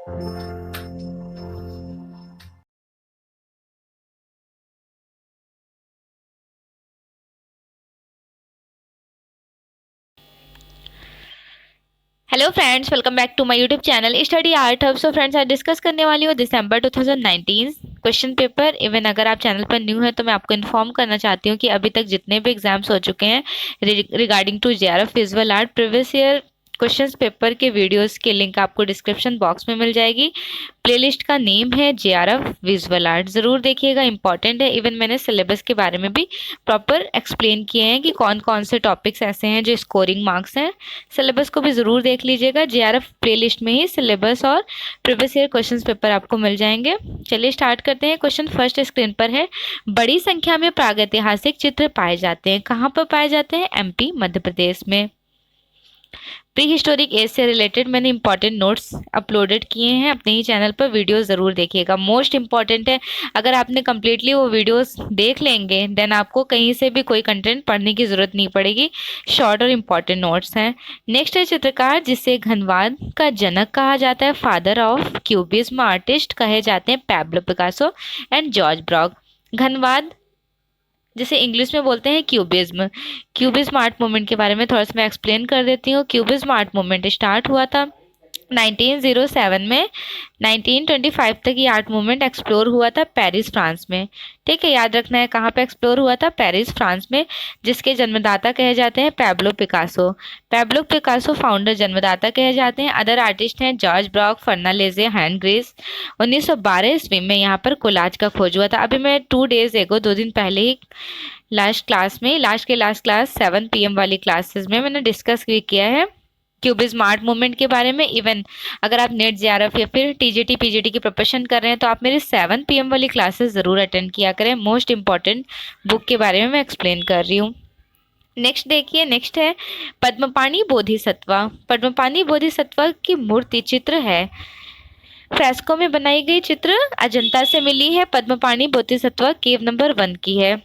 Hello friends, welcome back to my YouTube channel study art hub. So friends, आज discuss करने वाली हूँ दिसंबर 2019 question paper. Even अगर आप चैनल पर न्यू है तो मैं आपको इन्फॉर्म करना चाहती हूँ कि अभी तक जितने भी एग्जाम्स हो चुके हैं regarding to JRF visual art previous year questions paper के वीडियोस की लिंक आपको डिस्क्रिप्शन बॉक्स में मिल जाएगी। प्लेलिस्ट का नेम है जेआरएफ विजुअल आर्ट, ज़रूर देखिएगा, इंपॉर्टेंट है। इवन मैंने सिलेबस के बारे में भी प्रॉपर एक्सप्लेन किए हैं कि कौन कौन से टॉपिक्स ऐसे हैं जो स्कोरिंग मार्क्स हैं। सिलेबस को भी ज़रूर देख लीजिएगा। जेआरएफ प्लेलिस्ट में ही सिलेबस और प्रीवियस ईयर क्वेश्चंस पेपर आपको मिल जाएंगे। चलिए स्टार्ट करते हैं। क्वेश्चन फर्स्ट स्क्रीन पर है, बड़ी संख्या में प्रागैतिहासिक चित्र पाए जाते हैं, कहाँ पर पाए जाते हैं? एमपी, मध्य प्रदेश में। प्री हिस्टोरिक एज से रिलेटेड मैंने इंपॉर्टेंट नोट्स अपलोडेड किए हैं अपने ही चैनल पर, वीडियो ज़रूर देखिएगा, मोस्ट इंपॉर्टेंट है। अगर आपने कम्प्लीटली वो वीडियोस देख लेंगे देन आपको कहीं से भी कोई कंटेंट पढ़ने की ज़रूरत नहीं पड़ेगी, शॉर्ट और इम्पॉर्टेंट नोट्स हैं। नेक्स्ट है चित्रकार जिसे घनवाद का जनक कहा जाता है, फादर ऑफ क्यूबिज्म आर्टिस्ट कहे जाते हैं पैब्लो पिकासो एंड जॉर्ज ब्रॉग। घनवाद जिसे इंग्लिश में बोलते हैं क्यूबिज्म। क्यूबिज्म आर्ट मूवमेंट के बारे में थोड़ा सा मैं एक्सप्लेन कर देती हूँ। क्यूबिज्म आर्ट मूवमेंट स्टार्ट हुआ था 1907 में। 1925 तक ये आर्ट मूवमेंट एक्सप्लोर हुआ था पेरिस, फ्रांस में। ठीक है, याद रखना है कहाँ पे एक्सप्लोर हुआ था, पेरिस, फ्रांस में, जिसके जन्मदाता कहे जाते हैं Pablo Picasso. Pablo Picasso founder जन्मदाता कहे जाते हैं। अदर आर्टिस्ट हैं जॉर्ज ब्रॉक, फर्नालेजे, हैन ग्रेस। 1912 ईस्वी में यहाँ पर कोलाज का खोज हुआ था। अभी मैं 2 डेज एगो, 2 दिन पहले ही लास्ट क्लास 7 PM वाली क्लासेस में मैंने डिस्कस भी किया है क्यूबिज्म आर्ट मूवमेंट के बारे में। इवन अगर आप नेट जेआरएफ या फिर टीजीटी पीजीटी की प्रिपरेशन कर रहे हैं तो आप मेरी 7 PM वाली क्लासेस ज़रूर अटेंड किया करें। मोस्ट इंपॉर्टेंट बुक के बारे में मैं एक्सप्लेन कर रही हूँ। नेक्स्ट देखिए, नेक्स्ट है पद्मपाणि बोधिसत्व। पद्मपाणि बोधिसत्व की मूर्ति चित्र है, फ्रेस्को में बनाई गई चित्र अजंता से मिली है। पद्मपाणि बोधिसत्व केव नंबर 1 की है।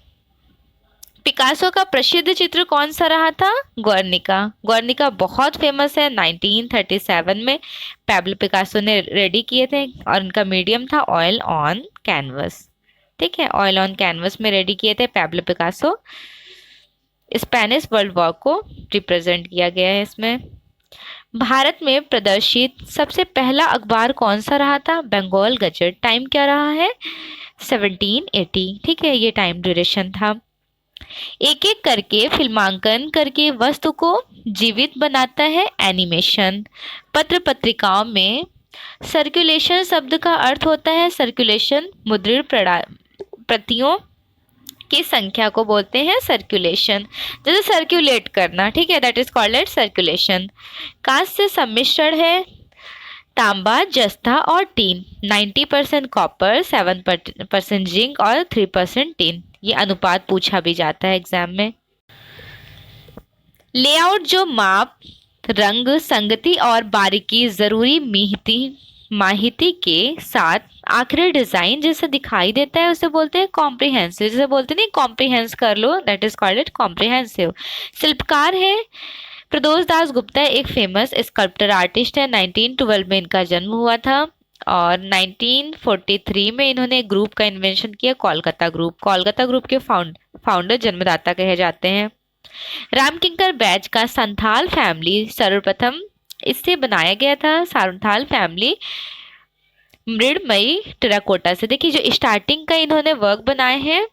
पिकासो का प्रसिद्ध चित्र कौन सा रहा था? गुर्निका। गुर्निका बहुत फेमस है, 1937 में पैब्लो पिकासो ने रेडी किए थे और उनका मीडियम था ऑयल ऑन कैनवस। ठीक है, ऑयल ऑन कैनवस में रेडी किए थे Pablo Picasso. Spanish world war को रिप्रेजेंट किया गया है इसमें। भारत में प्रदर्शित सबसे पहला अखबार कौन सा रहा था? बंगाल गजट। टाइम क्या रहा है? 1780। ठीक है, ये टाइम ड्यूरेशन था। एक एक करके फिल्मांकन करके वस्तु को जीवित बनाता है एनिमेशन। पत्र पत्रिकाओं में सर्कुलेशन शब्द का अर्थ होता है सर्कुलेशन, मुद्रित प्रतियों की संख्या को बोलते हैं सर्कुलेशन, जैसे सर्कुलेट करना। ठीक है, that is called eight circulation. कांस्य से सम्मिश्रण है तांबा, जस्ता और टीन। 90% कॉपर, 7% जिंक और 3% टीन। ये अनुपात पूछा भी जाता है एग्जाम में। लेआउट जो माप, रंग, संगति और बारीकी जरूरी माहिती के साथ आखिरी डिजाइन जैसे दिखाई देता है उसे बोलते हैं कॉम्प्रिहेंसिव। जैसे बोलते नहीं कॉम्प्रिहेंस कर लो, that is called it comprehensive. शिल्पकार है प्रदोष दास गुप्ता, एक फेमस स्कल्प्टर आर्टिस्ट है। 1912 में इनका जन्म हुआ था और 1943 में इन्होंने एक ग्रुप का इन्वेंशन किया, कोलकाता ग्रुप। कोलकाता ग्रुप के फाउंडर जन्मदाता कहे जाते हैं। रामकिंकर बैच का संथाल फैमिली सर्वप्रथम इससे बनाया गया था। संथाल फैमिली मृणमयी टेराकोटा से। देखिए जो स्टार्टिंग का इन्होंने वर्क बनाए हैं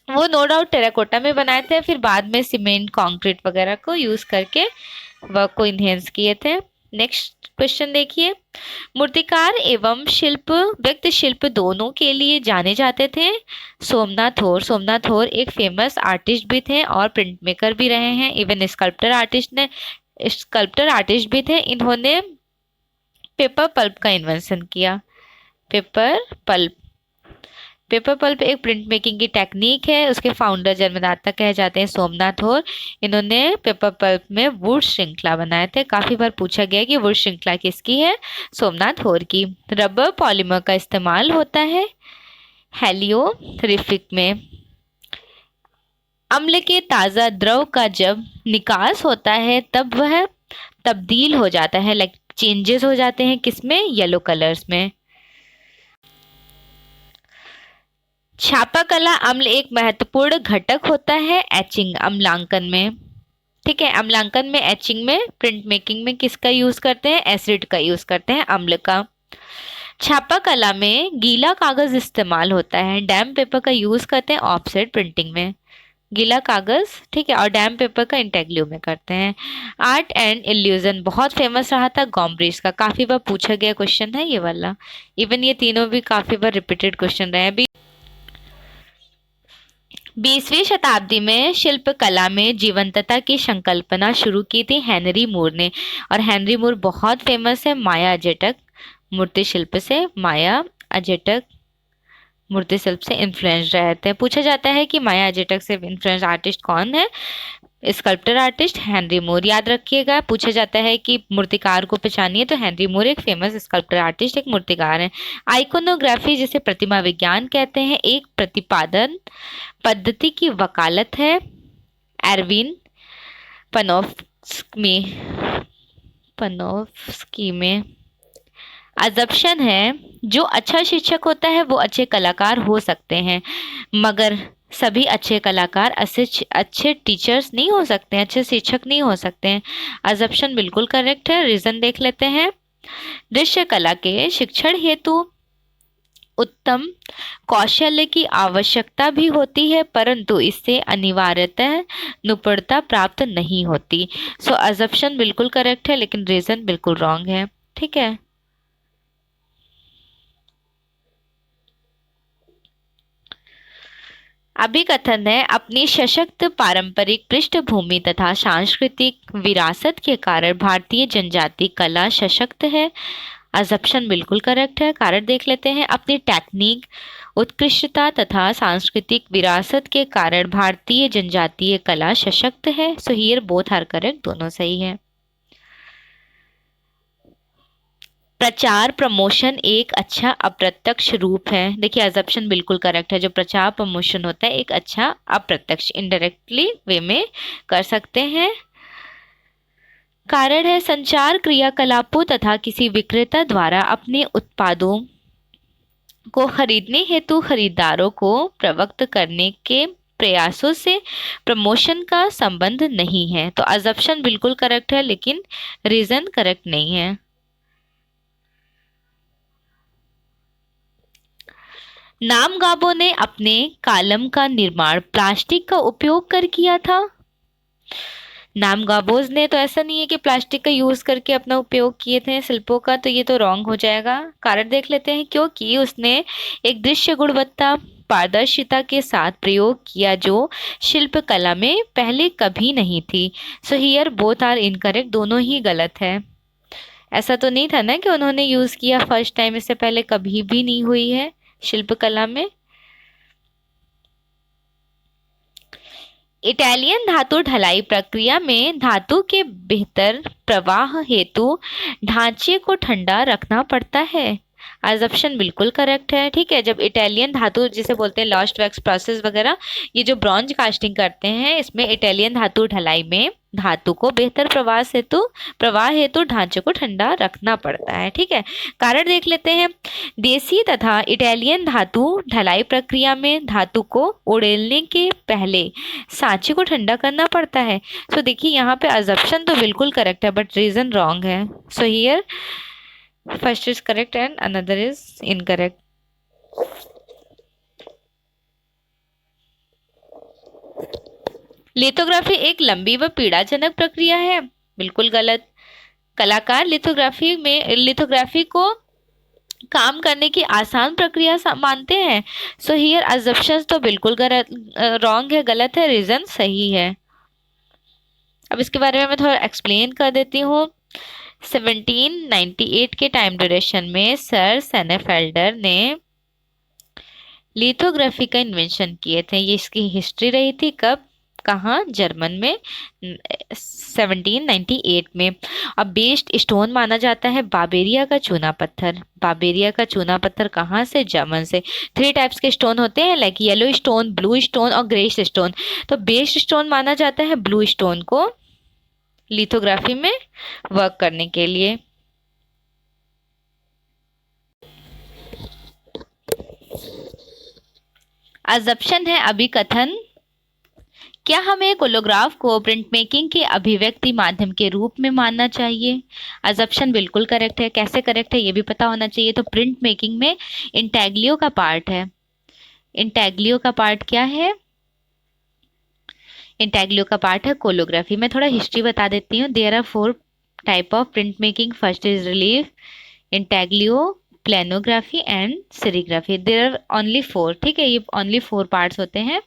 वो नो डाउट टेराकोटा में बनाए थे, फिर बाद में सीमेंट, कंक्रीट वगैरह को यूज करके वर्क को इन्हेंस किए थे। नेक्स्ट क्वेश्चन देखिए, मूर्तिकार एवं शिल्प व्यक्त शिल्प दोनों के लिए जाने जाते थे सोमनाथ होर। सोमनाथ होर एक फेमस आर्टिस्ट भी थे और प्रिंट मेकर भी रहे हैं। इवन स्कल्प्टर आर्टिस्ट भी थे। इन्होंने पेपर पल्प का इन्वेंशन किया। पेपर पल्प एक प्रिंट मेकिंग की टेक्निक है, उसके फाउंडर जन्मदाता कहे जाते हैं सोमनाथ होर। इन्होंने पेपर पल्प में वुड श्रृंखला बनाए थे। काफी बार पूछा गया कि वुड श्रृंखला किसकी है? सोमनाथ होर की। रबर पॉलीमर का इस्तेमाल होता है हेलियोरिफिक में। अम्ल के ताजा द्रव का जब निकास होता है तब वह तब्दील हो जाता है चेंजेस हो जाते हैं किसमें, येलो कलर्स में। छापा कला अम्ल एक महत्वपूर्ण घटक होता है एचिंग अम्लांकन में। ठीक है, अम्लांकन में, एचिंग में, प्रिंट मेकिंग में किसका यूज करते हैं, एसिड का यूज करते हैं, अम्ल का। छापा कला में गीला कागज इस्तेमाल होता है, डैम पेपर का यूज करते हैं ऑफसेट प्रिंटिंग में। गीला कागज, ठीक है, और डैम पेपर का इंटेग्लियो में करते हैं। आर्ट एंड इल्यूजन बहुत फेमस रहा था गॉम्ब्रिज का, काफी बार पूछा गया क्वेश्चन है ये वाला। इवन ये तीनों भी काफी बार रिपीटेड क्वेश्चन रहे हैं। 20वीं शताब्दी में शिल्प कला में जीवंतता की संकल्पना शुरू की थी हेनरी मूर ने, और हेनरी मूर बहुत फेमस है माया अजेटक मूर्ति शिल्प से। माया अजेटक मूर्ति शिल्प से इन्फ्लुएंस रहते हैं। पूछा जाता है कि माया अजेटक से इन्फ्लुएंस आर्टिस्ट कौन है, स्कल्प्टर आर्टिस्ट हेनरी मूर। याद रखिएगा, पूछा जाता है कि मूर्तिकार को पहचानिए तो हेनरी मूर एक फेमस स्कल्प्टर आर्टिस्ट, एक मूर्तिकार है। आइकोनोग्राफी जिसे प्रतिमा विज्ञान कहते हैं, एक प्रतिपादन पद्धति की वकालत है। एरविन पनोफ्स्की में अजम्पशन है, जो अच्छा शिक्षक होता है वो अच्छे कलाकार हो सकते हैं, मगर सभी अच्छे कलाकार अच्छे टीचर्स नहीं हो सकते हैं, अच्छे शिक्षक नहीं हो सकते हैं। अजम्पशन बिल्कुल करेक्ट है। रीजन देख लेते हैं। दृश्य कला के शिक्षण हेतु उत्तम कौशल्य की आवश्यकता भी होती है, परंतु इससे अनिवार्यतः निपुणता प्राप्त नहीं होती। सो अजम्पशन बिल्कुल करेक्ट है, लेकिन रीजन बिल्कुल रॉन्ग है। ठीक है, अभिकथन है, अपनी सशक्त पारंपरिक पृष्ठभूमि तथा सांस्कृतिक विरासत के कारण भारतीय जनजाति कला सशक्त है। अजम्पशन बिल्कुल करेक्ट है। कारण देख लेते हैं। अपनी टेक्निक उत्कृष्टता तथा सांस्कृतिक विरासत के कारण भारतीय जनजातीय कला सशक्त है। So here both are correct, दोनों सही है। प्रचार प्रमोशन एक अच्छा अप्रत्यक्ष रूप है। देखिए अजम्पशन बिल्कुल करेक्ट है। जो प्रचार प्रमोशन होता है एक अच्छा अप्रत्यक्ष, इनडायरेक्टली वे में कर सकते हैं। कारण है, संचार क्रियाकलापों तथा किसी विक्रेता द्वारा अपने उत्पादों को खरीदने हेतु खरीदारों को प्रवृत्त करने के प्रयासों से प्रमोशन का संबंध नहीं है। तो अजम्पशन बिल्कुल करेक्ट है, लेकिन रीजन करेक्ट नहीं है। नामगाबो ने अपने कालम का निर्माण प्लास्टिक का उपयोग कर किया था। नामगाबोज ने तो ऐसा नहीं है कि प्लास्टिक का यूज करके अपना उपयोग किए थे शिल्पों का, तो ये तो रॉन्ग हो जाएगा। कारण देख लेते हैं। क्योंकि उसने एक दृश्य गुणवत्ता पारदर्शिता के साथ प्रयोग किया जो शिल्प कला में पहले कभी नहीं थी। So here both are incorrect, दोनों ही गलत है। ऐसा तो नहीं था ना कि उन्होंने यूज किया फर्स्ट टाइम, इससे पहले कभी भी नहीं हुई है शिल्पकला में। इटालियन धातु ढलाई प्रक्रिया में धातु के बेहतर प्रवाह हेतु ढांचे को ठंडा रखना पड़ता है। अजम्पशन बिल्कुल करेक्ट है। ठीक है, जब इटालियन धातु जिसे बोलते हैं लॉस्ट वैक्स प्रोसेस वगैरह, ये जो ब्रॉन्ज कास्टिंग करते हैं, इसमें इटालियन धातु ढलाई में धातु को बेहतर प्रवाह हेतु ढांचे को ठंडा रखना पड़ता है। ठीक है, कारण देख लेते हैं। देसी तथा इटालियन धातु ढलाई प्रक्रिया में धातु को उड़ेलने के पहले सांचे को ठंडा करना पड़ता है। सो देखिए यहाँ पे अजम्पशन तो बिल्कुल करेक्ट है, बट रीजन रॉन्ग है। So here first is correct and another is incorrect. Lithography एक लंबी व पीड़ाजनक प्रक्रिया है। बिल्कुल गलत। कलाकार लिथोग्राफी को काम करने की आसान प्रक्रिया मानते हैं। सो हियर अजम्पशंस तो बिल्कुल रॉन्ग है, गलत है। रीजन सही है। अब इसके बारे में मैं थोड़ा एक्सप्लेन कर देती हूँ। 1798 के टाइम ड्यूरेशन में सर सेनेफेल्डर ने लिथोग्राफी का इन्वेंशन किए थे। ये इसकी हिस्ट्री रही थी। कब, कहाँ, जर्मन में 1798 में। अब बेस्ड स्टोन माना जाता है बाबेरिया का चूना पत्थर। बाबेरिया का चूना पत्थर कहाँ से, जर्मन से। 3 टाइप्स के स्टोन होते हैं, like yellow stone, blue stone और ग्रेस स्टोन। तो बेस्ड स्टोन माना जाता है ब्लू स्टोन को लिथोग्राफी में वर्क करने के लिए। अजम्पशन है अभिकथन। क्या हमें कोलोग्राफ को प्रिंट मेकिंग के अभिव्यक्ति माध्यम के रूप में मानना चाहिए? अजम्पशन बिल्कुल करेक्ट है। कैसे करेक्ट है ये भी पता होना चाहिए। तो प्रिंट मेकिंग में इंटेग्लियो का पार्ट है। इंटेग्लियो का पार्ट क्या है? इंटेग्लियो का पार्ट है कोलोग्राफी। मैं थोड़ा हिस्ट्री बता देती हूँ। There are 4 type of print making. First is relief, intaglio, planography and serigraphy. There are only 4। ठीक है, ये ओनली 4 पार्ट्स होते हैं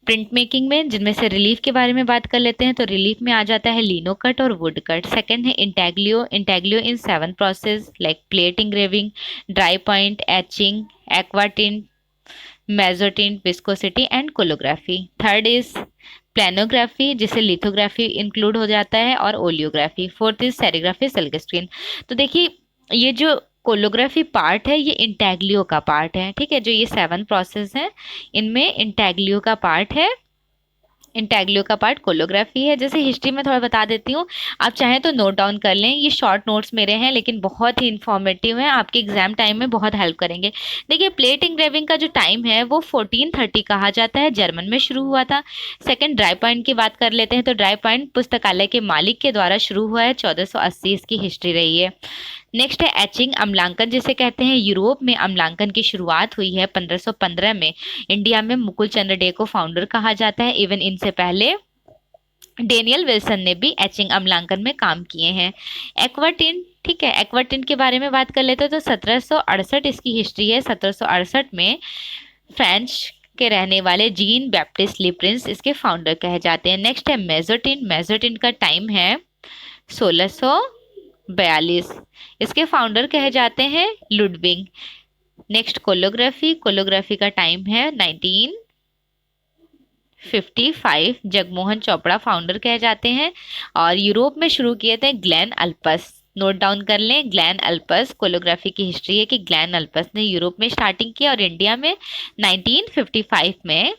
प्रिंट मेकिंग में, जिनमें से रिलीफ के बारे में बात कर लेते हैं। तो रिलीफ में आ जाता है लिनो कट और वुड कट। सेकंड है intaglio. Intaglio in 7 process like plate engraving, dry point, etching, aquatint, mezzotint, viscosity and collagraphy. Third is planography, जिसे लिथोग्राफी इंक्लूड हो जाता है, और oleography. Fourth is serigraphy, silk screen. तो देखिए, ये जो कोलोग्राफी पार्ट है ये इंटेग्लियो का पार्ट है। ठीक है, जो ये 7 प्रोसेस हैं इनमें इंटेग्लियो का पार्ट है। इंटेग्लियो का पार्ट कोलोग्राफी है। जैसे हिस्ट्री में थोड़ा बता देती हूँ, आप चाहें तो नोट डाउन कर लें। ये शॉर्ट नोट्स मेरे हैं लेकिन बहुत ही इन्फॉर्मेटिव हैं, आपके एग्जाम टाइम में बहुत हेल्प करेंगे। देखिए, प्लेट इंग्रेविंग का जो टाइम है वो 1430 कहा जाता है, जर्मन में शुरू हुआ था। सेकंड, ड्राई पॉइंट की बात कर लेते हैं। तो ड्राई पॉइंट पुस्तकालय के मालिक के द्वारा शुरू हुआ है, 1480 इसकी हिस्ट्री रही है। नेक्स्ट है एचिंग, अम्लांकन जिसे कहते हैं। यूरोप में अम्लांकन की शुरुआत हुई है 1515 में। इंडिया में मुकुल चंद्र डे को फाउंडर कहा जाता है। इवन इनसे पहले डेनियल विल्सन ने भी एचिंग अम्लांकन में काम किए हैं। एक्वाटिंट, ठीक है, एक्वाटिंट के बारे में बात कर लेते हैं। तो 1768 इसकी हिस्ट्री है। 1768 में फ्रेंच के रहने वाले जीन बैप्टिस्ट लीप्रिंस इसके फाउंडर कहे जाते हैं। नेक्स्ट है मेजोटिंट। मेजोटिंट का टाइम है 1642, इसके फाउंडर कहे जाते हैं लुडविग। नेक्स्ट कोलोग्राफी। कोलोग्राफी का टाइम है 1955, जगमोहन चोपड़ा फाउंडर कहे जाते हैं। और यूरोप में शुरू किए थे ग्लेन अल्पस। नोट डाउन कर लें, ग्लेन अल्पस। कोलोग्राफी की हिस्ट्री है कि ग्लेन अल्पस ने यूरोप में स्टार्टिंग की और इंडिया में 1955 में,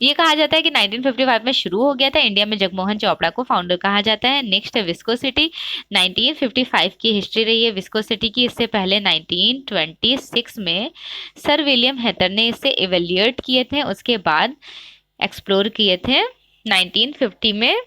ये कहा जाता है कि 1955 में शुरू हो गया था। इंडिया में जगमोहन चोपड़ा को फाउंडर कहा जाता है। नेक्स्ट है विस्कोसिटी। 1955 की हिस्ट्री रही है विस्कोसिटी की। इससे पहले 1926 में सर विलियम हेथर ने इसे इवेल्युएट किए थे, उसके बाद एक्सप्लोर किए थे 1950 में।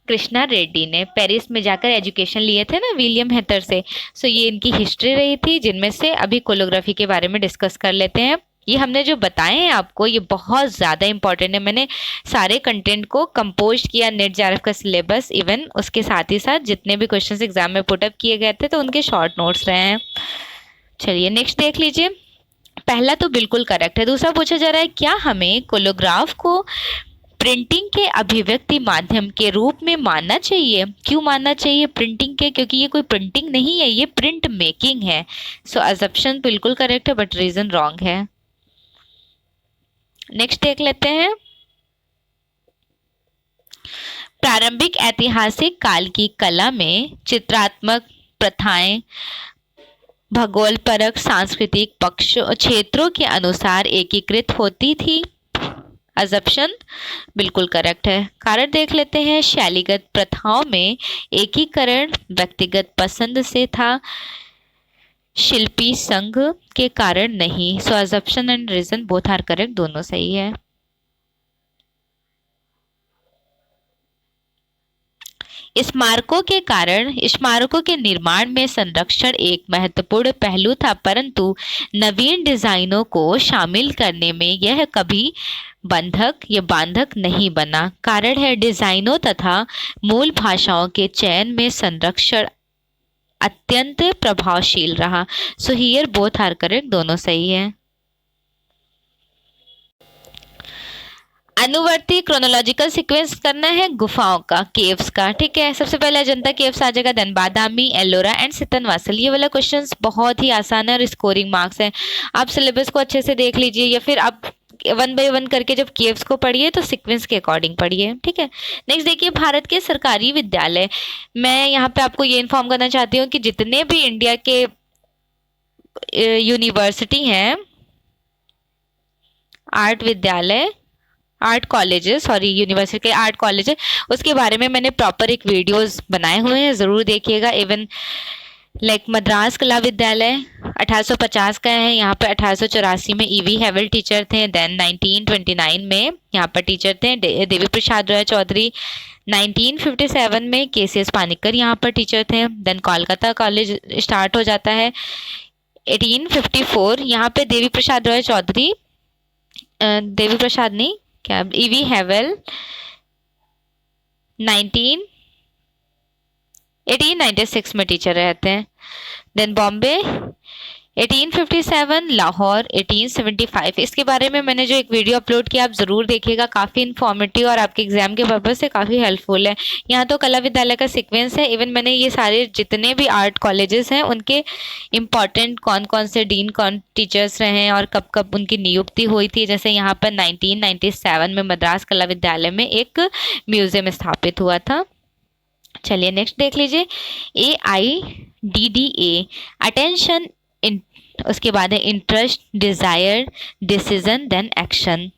कृष्णा रेड्डी ने पेरिस में जाकर एजुकेशन लिए थे ना विलियम हेथर से। सो ये इनकी हिस्ट्री रही थी, जिनमें से अभी कोलोग्राफी के बारे में डिस्कस कर लेते हैं। ये हमने जो बताए हैं आपको ये बहुत ज़्यादा इंपॉर्टेंट है। मैंने सारे कंटेंट को कंपोज किया, नेट जेआरएफ का सिलेबस, इवन उसके साथ ही साथ जितने भी क्वेश्चंस एग्जाम में पुटअप किए गए थे तो उनके शॉर्ट नोट्स रहे हैं। चलिए नेक्स्ट देख लीजिए। पहला तो बिल्कुल करेक्ट है। दूसरा पूछा जा रहा है, क्या हमें कोलोग्राफ को प्रिंटिंग के अभिव्यक्ति माध्यम के रूप में मानना चाहिए? क्यों मानना चाहिए प्रिंटिंग के? क्योंकि ये कोई प्रिंटिंग नहीं है, ये प्रिंट मेकिंग है। सो अजम्पशन बिल्कुल करेक्ट है बट रीजन रॉन्ग है। नेक्स्ट देख लेते हैं। प्रारंभिक ऐतिहासिक काल की कला में चित्रात्मक प्रथाएं भूगोलपरक सांस्कृतिक पक्ष क्षेत्रों के अनुसार एकीकृत होती थी। अजम्पशन बिल्कुल करेक्ट है। कारण देख लेते हैं। शैलीगत प्रथाओं में एकीकरण व्यक्तिगत पसंद से था, शिल्पी संघ के कारण नहीं। So assumption and reason both are correct, दोनों सही है। स्मारकों के कारण स्मारकों के निर्माण में संरक्षण एक महत्वपूर्ण पहलू था, परंतु नवीन डिजाइनों को शामिल करने में यह कभी बंधक या बांधक नहीं बना। कारण है डिजाइनों तथा मूल भाषाओं के चयन में संरक्षण अत्यंत प्रभावशील रहा। So here both are correct, दोनों सही है। अनुवर्ती क्रोनोलॉजिकल सीक्वेंस करना है गुफाओं का, केव्स का। ठीक है, सबसे पहले अजंता केव्स आ जाएगा, देन बादामी, एलोरा एंड सितनवासल। ये वाला क्वेश्चंस बहुत ही आसान है और स्कोरिंग मार्क्स है। आप सिलेबस को अच्छे से देख लीजिए या फिर आप 1 बाय 1 करके जब केव्स को पढ़िए तो सीक्वेंस के अकॉर्डिंग पढ़िए। ठीक है, नेक्स्ट देखिए भारत के सरकारी विद्यालय। मैं यहाँ पे आपको ये इन्फॉर्म करना चाहती हूँ कि जितने भी इंडिया के यूनिवर्सिटी हैं, आर्ट विद्यालय, आर्ट कॉलेजेस, सॉरी यूनिवर्सिटी के आर्ट कॉलेज, उसके बारे में मैंने प्रॉपर एक वीडियोस बनाए हुए हैं, ज़रूर देखिएगा। इवन लाइक मद्रास कला विद्यालय 1850 का है, यहाँ पर 1884 में ईवी हेवल टीचर थे। देन 1929 में यहाँ पर टीचर थे देवी प्रसाद रॉय चौधरी। 1957 में केसीएस पानिक्कर यहाँ पर टीचर थे। देन कोलकाता कॉलेज स्टार्ट हो जाता है 1854। यहाँ पे देवी प्रसाद रॉय चौधरी, देवी प्रसाद नहीं क्या, ईवी हेवल 1896 में टीचर रहते हैं। देन बॉम्बे 1857, लाहौर 1875। इसके बारे में मैंने जो एक वीडियो अपलोड किया आप ज़रूर देखिएगा, काफ़ी इन्फॉर्मेटिव और आपके एग्जाम के पर्पज़ से काफ़ी हेल्पफुल है। यहाँ तो कला विद्यालय का सीक्वेंस है। इवन मैंने ये सारे जितने भी आर्ट कॉलेजेस हैं उनके इम्पॉर्टेंट कौन कौन से डीन कौन टीचर्स रहे हैं और कब कब उनकी नियुक्ति हुई थी। जैसे यहाँ पर 1997 में मद्रास कला विद्यालय में एक म्यूजियम स्थापित हुआ था। चलिए नेक्स्ट देख लीजिए, AIDDA अटेंशन, उसके बाद है interest, desire, decision, then action.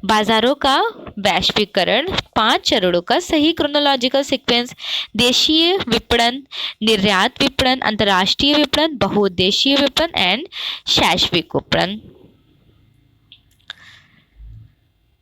बाजारों का वैश्वीकरण, 5 चरणों का सही क्रोनोलॉजिकल सीक्वेंस, देशीय विपणन, निर्यात विपणन, अंतर्राष्ट्रीय विपणन, बहुउद्देशीय विपणन एंड शैक्षिक विपणन।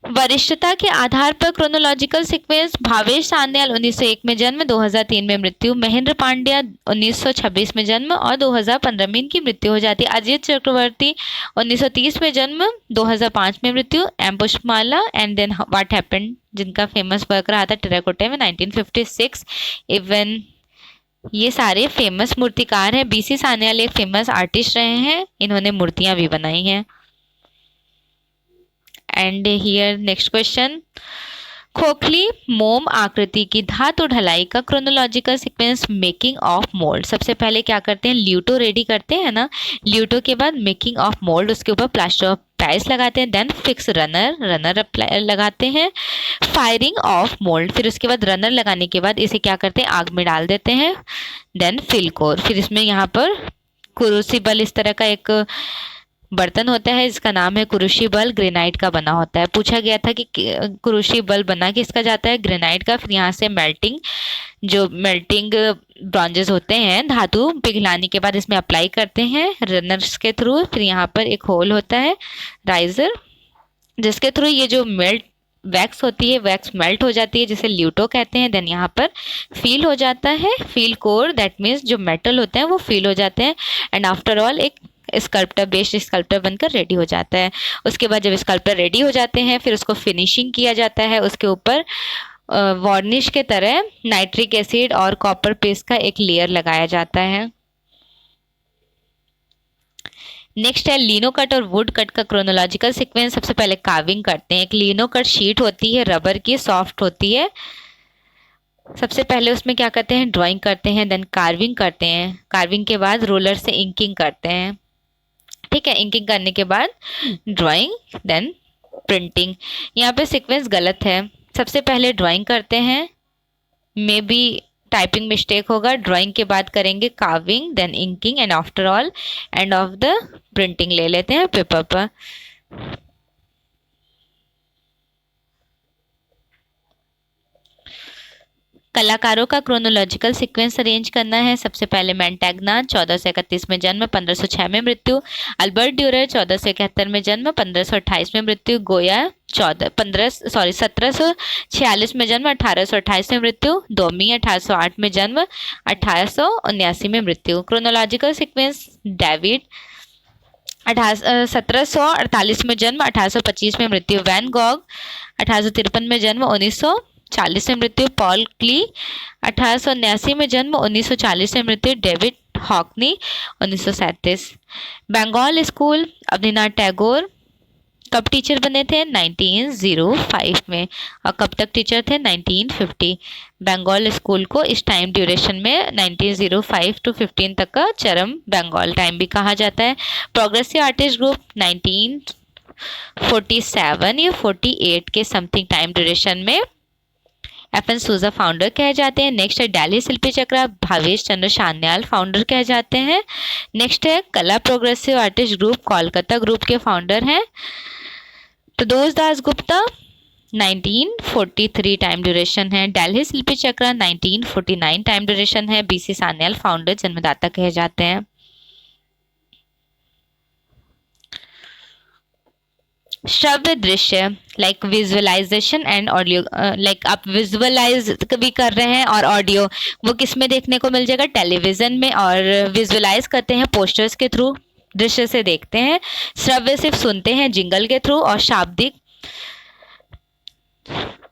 वरिष्ठता के आधार पर क्रोनोलॉजिकल सीक्वेंस, भावेश सान्याल 1901 में जन्म, 2003 में मृत्यु, महेंद्र पांड्या 1926 में जन्म और 2015 में इनकी मृत्यु हो जाती है। अजीत चक्रवर्ती 1930 में जन्म, 2005 में मृत्यु, M Pushpamala and then what happened जिनका फेमस वर्क रहा था टेराकोटा में 1956। इवन ये सारे फेमस मूर्तिकार हैं। बीसी सान्याल एक फेमस आर्टिस्ट रहे हैं, इन्होंने मूर्तियां भी बनाई हैं। एंड हियर नेक्स्ट क्वेश्चन, खोखली मोम आकृति की धातु ढलाई का chronological sequence, making of mould. सबसे पहले क्या करते हैं, ल्यूटो रेडी करते हैं ना, ल्यूटो के बाद मेकिंग ऑफ मोल्ड, उसके ऊपर प्लास्टर ऑफ पैरिस लगाते हैं, देन फिक्स रनर लगाते हैं, फायरिंग ऑफ मोल्ड, फिर उसके बाद रनर लगाने के बाद इसे क्या करते हैं, आग में डाल देते हैं, देन फिल कोर। फिर इसमें यहाँ पर क्रूसिबल इस तरह का एक बर्तन होता है, इसका नाम है क्रूसिबल, ग्रेनाइट का बना होता है। पूछा गया था कि क्रूसिबल बना किसका जाता है, ग्रेनाइट का। फिर यहाँ से मेल्टिंग ब्रॉन्जेस होते हैं, धातु पिघलाने के बाद इसमें अप्लाई करते हैं रनर्स के थ्रू। फिर यहाँ पर एक होल होता है राइजर, जिसके थ्रू ये जो वैक्स होती है, वैक्स मेल्ट हो जाती है, जिसे ल्यूटो कहते हैं। देन यहाँ पर फील हो जाता है, फील कोर, दैट मीन्स जो मेटल होते हैं वो फील हो जाते हैं। एंड आफ्टर ऑल एक स्कल्प्टर, बेस्ड स्कल्प्टर बनकर रेडी हो जाता है। उसके बाद जब स्कल्प्टर रेडी हो जाते हैं फिर उसको फिनिशिंग किया जाता है। उसके ऊपर वार्निश के तरह नाइट्रिक एसिड और कॉपर पेस्ट का एक लेयर लगाया जाता है। नेक्स्ट है लिनो कट और वुड कट का क्रोनोलॉजिकल सीक्वेंस। सबसे पहले कार्विंग करते हैं। एक लिनो कट शीट होती है, रबर की, सॉफ्ट होती है। सबसे पहले उसमें क्या करते हैं, ड्राइंग करते हैं, देन कार्विंग करते हैं। कार्विंग के बाद रोलर से इंकिंग करते हैं, ठीक है। इंकिंग करने के बाद ड्राइंग, देन प्रिंटिंग। यहाँ पे सीक्वेंस गलत है। सबसे पहले ड्राइंग करते हैं, मे बी टाइपिंग मिस्टेक होगा। ड्राइंग के बाद करेंगे carving, then inking and after all end of the printing ले लेते हैं पेपर पर। कलाकारों का क्रोनोलॉजिकल सीक्वेंस अरेंज करना है। सबसे पहले मैंटेग्ना 1431 में जन्म, 1506 में मृत्यु। अल्बर्ट ड्यूरर 1471 में जन्म, 1528 में मृत्यु। गोया 1746 में जन्म, 1828 में मृत्यु। डोमी 1808 में जन्म, 1879 में मृत्यु। क्रोनोलॉजिकल सीक्वेंस, डेविड 1748 में जन्म, 1825 में मृत्यु। वैन गॉग 1853 में जन्म, 1940 में मृत्यु। पॉल क्ली 1879 में जन्म, 1940 में मृत्यु। David Hockney 1937। बंगाल स्कूल, अवनीनाथ टैगोर कब टीचर बने थे, 1905 में, और कब तक टीचर थे, 1950। बंगाल स्कूल को इस टाइम ड्यूरेशन में 1905 to 15 तक का चरम बंगाल टाइम भी कहा जाता है। प्रोग्रेसिव आर्टिस्ट ग्रुप 1947 या 48 के समथिंग टाइम ड्यूरेशन में FN सूजा फाउंडर कहे जाते हैं। नेक्स्ट है दिल्ली शिल्पी चक्र, भावेश चंद्र सान्याल फाउंडर कहे जाते हैं। नेक्स्ट है कला progressive artist group, Kolkata group के फाउंडर हैं प्रदोष दास गुप्ता, 1943 टाइम ड्यूरेशन है। दिल्ली शिल्पी चक्र 1949 टाइम ड्यूरेशन है। बीसी सान्याल फाउंडर जन्मदाता कहे जाते हैं। श्रव्य दृश्य like visualization and audio, like आप विजुअलाइज भी कर रहे हैं और ऑडियो वो किस में देखने को मिल जाएगा, टेलीविजन में, और विजुअलाइज करते हैं पोस्टर्स के थ्रू, दृश्य से देखते हैं। श्रव्य सिर्फ सुनते हैं जिंगल के थ्रू, और शाब्दिक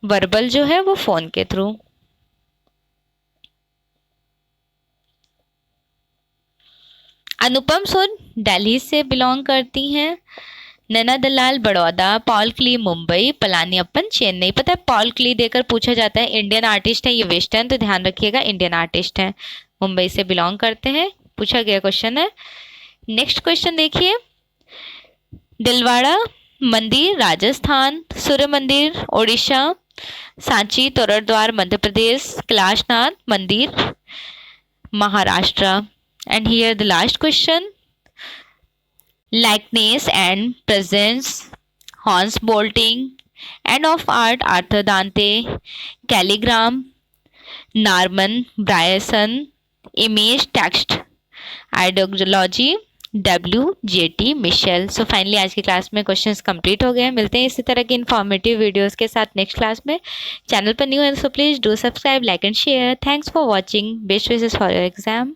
वर्बल जो है वो फोन के थ्रू। अनुपम सुर दिल्ली से बिलोंग करती हैं। नैना दलाल बड़ौदा, पॉल क्ली मुंबई, पलानीअप्पन चेन्नई। पता है पॉल क्ली देकर पूछा जाता है, इंडियन आर्टिस्ट है, ये वेस्टर्न, तो ध्यान रखिएगा इंडियन आर्टिस्ट है, मुंबई से बिलोंग करते हैं, पूछा गया क्वेश्चन है। नेक्स्ट क्वेश्चन देखिए, दिलवाड़ा मंदिर राजस्थान, सूर्य मंदिर ओडिशा, सांची तोरण द्वार मध्य प्रदेश, कैलाशनाथ मंदिर Maharashtra. And here the last question, likeness and presence, Hans Bolting, End of Art, Arthur Dante, Calligram, Norman Bryson, Image Text, Ideology, WJT Mitchell. So finally आज की क्लास में क्वेश्चंस कंप्लीट हो गए हैं। मिलते हैं इसी तरह के इन्फॉर्मेटिव वीडियोस के साथ नेक्स्ट क्लास में। चैनल पर न्यू है तो please do subscribe, like and share. Thanks for watching. Best wishes for your exam.